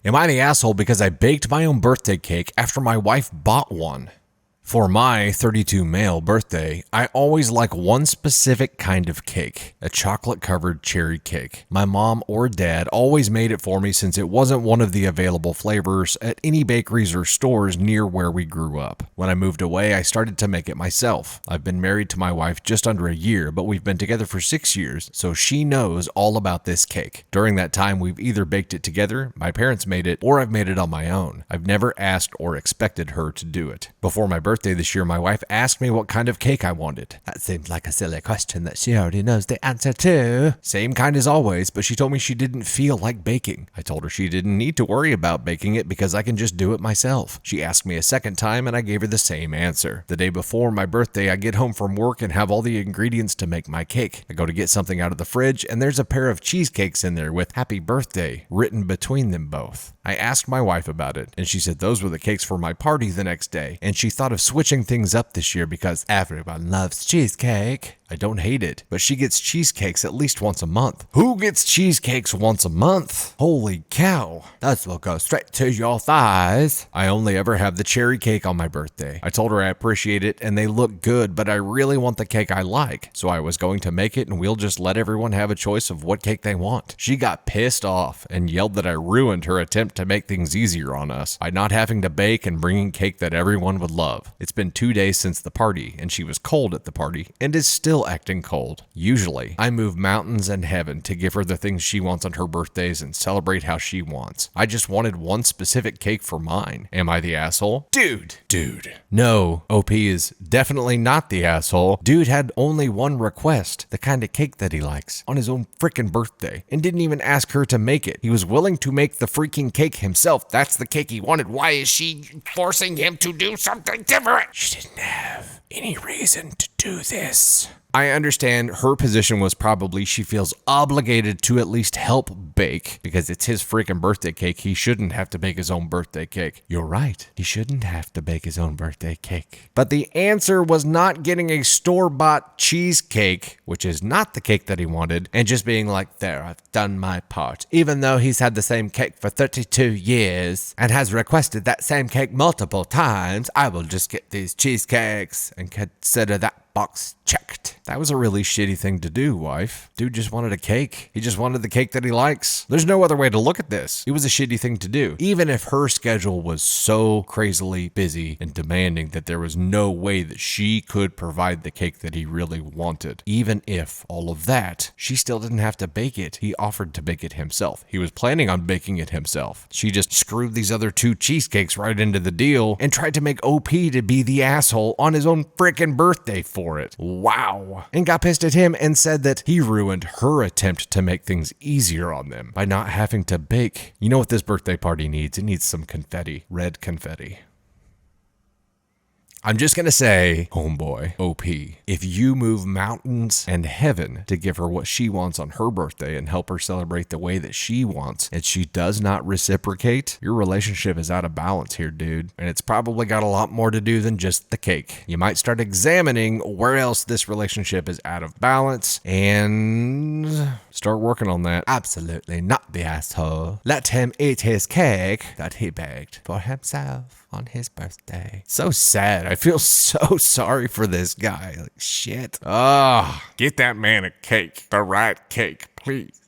Am I the asshole because I baked my own birthday cake after my wife bought one? For my 32 male birthday, I always like one specific kind of cake, a chocolate-covered cherry cake. My mom or dad always made it for me since it wasn't one of the available flavors at any bakeries or stores near where we grew up. When I moved away, I started to make it myself. I've been married to my wife just under a year, but we've been together for 6 years, so she knows all about this cake. During that time, we've either baked it together, my parents made it, or I've made it on my own. I've never asked or expected her to do it. Before my birthday this year, my wife asked me what kind of cake I wanted. That seems like a silly question that she already knows the answer to. Same kind as always, but she told me she didn't feel like baking. I told her she didn't need to worry about baking it because I can just do it myself. She asked me a second time and I gave her the same answer. The day before my birthday, I get home from work and have all the ingredients to make my cake. I go to get something out of the fridge and there's a pair of cheesecakes in there with "Happy Birthday" written between them both. I asked my wife about it, and she said those were the cakes for my party the next day, and she thought of switching things up this year because everyone loves cheesecake. I don't hate it, but she gets cheesecakes at least once a month. Who gets cheesecakes once a month? Holy cow. Those will go straight to your thighs. I only ever have the cherry cake on my birthday. I told her I appreciate it and they look good, but I really want the cake I like, so I was going to make it and we'll just let everyone have a choice of what cake they want. She got pissed off and yelled that I ruined her attempt to make things easier on us by not having to bake and bringing cake that everyone would love. It's been 2 days since the party and she was cold at the party and is still acting cold. Usually, I move mountains and heaven to give her the things she wants on her birthdays and celebrate how she wants. I just wanted one specific cake for mine. Am I the asshole? Dude. No, OP is definitely not the asshole. Dude had only one request, the kind of cake that he likes, on his own freaking birthday, and didn't even ask her to make it. He was willing to make the freaking cake himself. That's the cake he wanted. Why is she forcing him to do something different? She didn't have any reason to do this. I understand her position was probably she feels obligated to at least help bake because it's his freaking birthday cake. He shouldn't have to bake his own birthday cake. You're right. He shouldn't have to bake his own birthday cake. But the answer was not getting a store-bought cheesecake, which is not the cake that he wanted, and just being like, there, I've done my part. Even though he's had the same cake for 32 years and has requested that same cake multiple times, I will just get these cheesecakes and consider that box checked. That was a really shitty thing to do, wife. Dude just wanted a cake. He just wanted the cake that he likes. There's no other way to look at this. It was a shitty thing to do. Even if her schedule was so crazily busy and demanding that there was no way that she could provide the cake that he really wanted. Even if all of that, she still didn't have to bake it. He offered to bake it himself. He was planning on baking it himself. She just screwed these other 2 cheesecakes right into the deal and tried to make OP to be the asshole on his own freaking birthday for it. Wow. And got pissed at him and said that he ruined her attempt to make things easier on them by not having to bake. You know what this birthday party needs? It needs some confetti. Red confetti. I'm just going to say, homeboy, OP, if you move mountains and heaven to give her what she wants on her birthday and help her celebrate the way that she wants, and she does not reciprocate, your relationship is out of balance here, dude. And it's probably got a lot more to do than just the cake. You might start examining where else this relationship is out of balance and start working on that. Absolutely not the asshole. Let him eat his cake that he baked for himself on his birthday. So sad. I feel so sorry for this guy. Like, shit. Get that man a cake. The right cake, please.